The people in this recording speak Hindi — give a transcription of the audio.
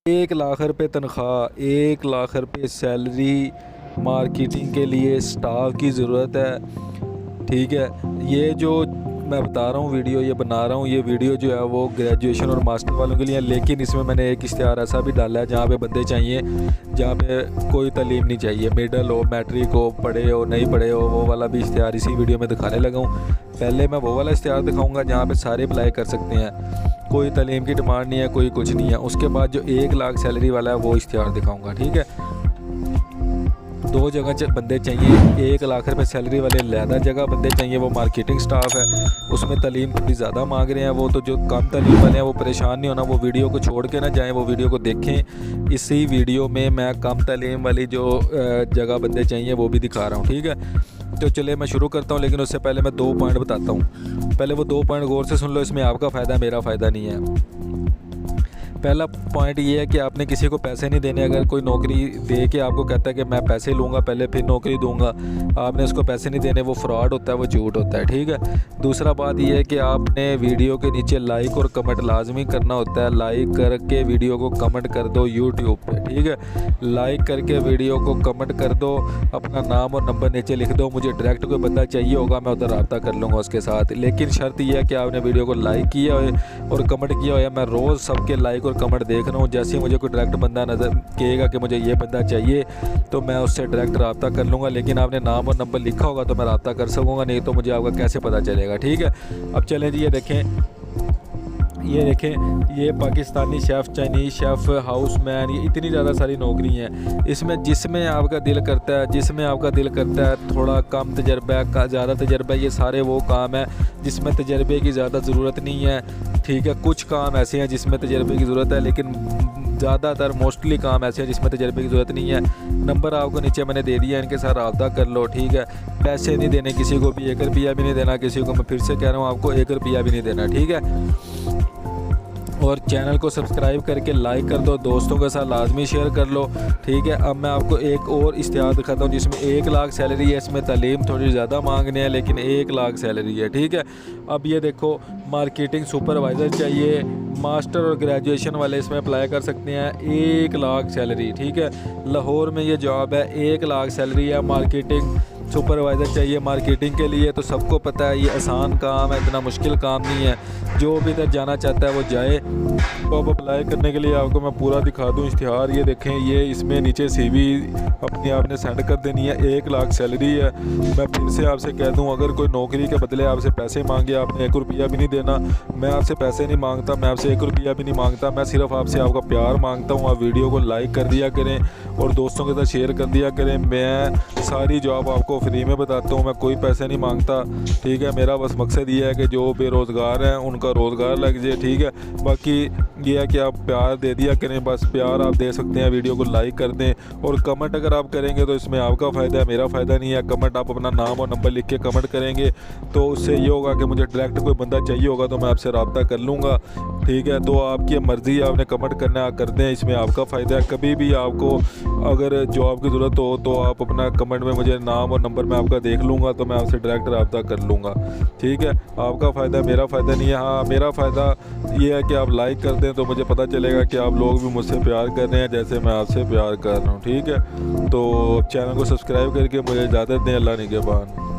1 लाख रुपए तनख्वाह, 1 लाख रुपए सैलरी, मार्केटिंग के लिए स्टाफ की ज़रूरत है। ठीक है, ये जो मैं बता रहा हूँ वीडियो ये बना रहा हूँ, ये वीडियो जो है वो ग्रेजुएशन और मास्टर वालों के लिए है। लेकिन इसमें मैंने एक इश्तिहार ऐसा भी डाला है जहाँ पे बंदे चाहिए जहाँ पे कोई तालीम नहीं चाहिए, मिडल हो, मैट्रिक हो, पढ़े हो नहीं पढ़े हो, वो वाला भी इश्तिहार इसी वीडियो में दिखाने लगा हूँ। पहले मैं वो वाला इश्तिहार दिखाऊँगा जहाँ पे सारे अप्लाई कर सकते हैं, कोई तालीम की डिमांड नहीं है, कोई कुछ नहीं है। उसके बाद जो 1 लाख सैलरी वाला है वो इश्तिहार दिखाऊँगा। ठीक है, 2 जगह बंदे चाहिए। 1 लाख रुपए सैलरी वाले लहदा जगह बंदे चाहिए, वो मार्केटिंग स्टाफ है, उसमें तालीम थोड़ी ज़्यादा मांग रहे हैं। वो तो जो कम तालीम वाले हैं वो परेशान नहीं होना, वो वीडियो को छोड़ के ना जाएं, वो वीडियो को देखें। इसी वीडियो में मैं कम तालीम वाली जो जगह बंदे चाहिए वो भी दिखा रहा हूँ। ठीक है, तो चलिए मैं शुरू करता हूँ, लेकिन उससे पहले मैं 2 पॉइंट बताता हूँ। पहले वो 2 पॉइंट गौर से सुन लो, इसमें आपका फ़ायदा है, मेरा फ़ायदा नहीं है। पहला पॉइंट ये है कि आपने किसी को पैसे नहीं देने। अगर कोई नौकरी दे के आपको कहता है कि मैं पैसे लूँगा पहले फिर नौकरी दूंगा, आपने उसको पैसे नहीं देने, वो फ्रॉड होता है, वो झूठ होता है। ठीक है, दूसरा बात ये है कि आपने वीडियो के नीचे लाइक और कमेंट लाजमी करना होता है। लाइक करके वीडियो को कमेंट कर दो यूट्यूब पे। ठीक है, लाइक करके वीडियो को कमेंट कर दो, अपना नाम और नंबर नीचे लिख दो। मुझे डायरेक्ट कोई बंदा चाहिए होगा, मैं उधर रब्ता कर लूँगा उसके साथ। लेकिन शर्त यह है कि आपने वीडियो को लाइक किया और कमेंट किया हो। मैं रोज़ सबके लाइक और कमेंट देख रहा हूँ। जैसे ही मुझे कोई डायरेक्ट बंदा नज़र कहेगा कि मुझे ये बंदा चाहिए तो मैं उससे डायरेक्ट रब्ता कर लूँगा। लेकिन आपने नाम और नंबर लिखा होगा तो मैं रब्ता कर सकूँगा, नहीं तो मुझे आपका कैसे पता चलेगा। ठीक है, अब चलें जी, ये देखें, ये Pakistani chef, Chinese chef, houseman, ये इतनी ज़्यादा सारी नौकरी हैं। इसमें जिसमें आपका दिल करता है, थोड़ा कम तजर्बा का ज़्यादा तजर्बा, ये सारे वो काम है जिसमें तजर्बे की ज़्यादा ज़रूरत नहीं है। ठीक है, कुछ काम ऐसे हैं जिसमें तजर्बे की ज़रूरत है, लेकिन ज़्यादातर मोस्टली काम ऐसे हैं जिसमें तजर्बे की ज़रूरत नहीं है। नंबर आपको नीचे मैंने दे दिया, इनके साथ रब्ता कर लो। ठीक है, पैसे नहीं देने किसी को भी, 1 रुपया भी नहीं देना किसी को। मैं फिर से कह रहा हूँ, आपको 1 रुपया भी नहीं देना। ठीक है, और चैनल को सब्सक्राइब करके लाइक कर दो, दोस्तों के साथ लाजमी शेयर कर लो। ठीक है, अब मैं आपको एक और इश्तिहार दिखाता हूँ जिसमें 1 लाख सैलरी है। इसमें तालीम थोड़ी ज़्यादा मांगने हैं, लेकिन 1 लाख सैलरी है। ठीक है, अब ये देखो, मार्केटिंग सुपरवाइज़र चाहिए, मास्टर और ग्रेजुएशन वाले इसमें अप्लाई कर सकते हैं। 1 लाख सैलरी। ठीक है, लाहौर में ये जॉब है, 1 लाख सैलरी है। मार्केटिंग सुपरवाइज़र चाहिए मार्केटिंग के लिए। तो सबको पता है ये आसान काम है, इतना मुश्किल काम नहीं है। जो भी इधर जाना चाहता है वो जाए। तो अब अप्लाई करने के लिए आपको मैं पूरा दिखा दूं इश्तिहार। ये देखें, ये इसमें नीचे CV अपने आपने सेंड कर देनी है। 1 लाख सैलरी है। मैं फिर से आपसे कह दूं, अगर कोई नौकरी के बदले आपसे पैसे मांगे, आपने 1 रुपया भी नहीं देना। मैं आपसे पैसे नहीं मांगता, मैं आपसे 1 रुपया भी नहीं मांगता, मैं सिर्फ आपसे आपका प्यार मांगता हूँ। आप वीडियो को लाइक कर दिया करें और दोस्तों के साथ शेयर कर दिया करें। मैं सारी जॉब आपको फ्री में बताता हूँ, मैं कोई पैसे नहीं मांगता। ठीक है, मेरा बस मकसद ये है कि जो बेरोज़गार हैं उनका रोज़गार लग जाए। ठीक है, बाकी ये है कि आप प्यार दे दिया करें, बस प्यार आप दे सकते हैं। वीडियो को लाइक कर दें और कमेंट अगर आप करेंगे तो इसमें आपका फ़ायदा है, मेरा फ़ायदा नहीं है। कमेंट आप अपना नाम और नंबर लिख के कमेंट करेंगे तो उससे ये होगा कि मुझे डायरेक्ट कोई बंदा चाहिए होगा तो मैं आपसे रब्ता कर लूँगा। ठीक है, तो आपकी मर्ज़ी, आपने कमेंट करना कर दें, इसमें आपका फ़ायदा है। कभी भी आपको अगर जॉब की ज़रूरत हो तो आप अपना कमेंट में मुझे नाम और नंबर मैं आपका देख लूँगा, तो मैं आपसे डायरेक्ट रब्ता कर लूँगा। ठीक है, आपका फ़ायदा है, मेरा फ़ायदा नहीं है। हाँ, मेरा फ़ायदा ये है कि आप लाइक कर दें तो मुझे पता चलेगा कि आप लोग भी मुझसे प्यार कर रहे हैं जैसे मैं आपसे प्यार कर रहा हूँ। ठीक है, तो चैनल को सब्सक्राइब करके मुझे इजाज़त दें। अल्लाह निगहबान।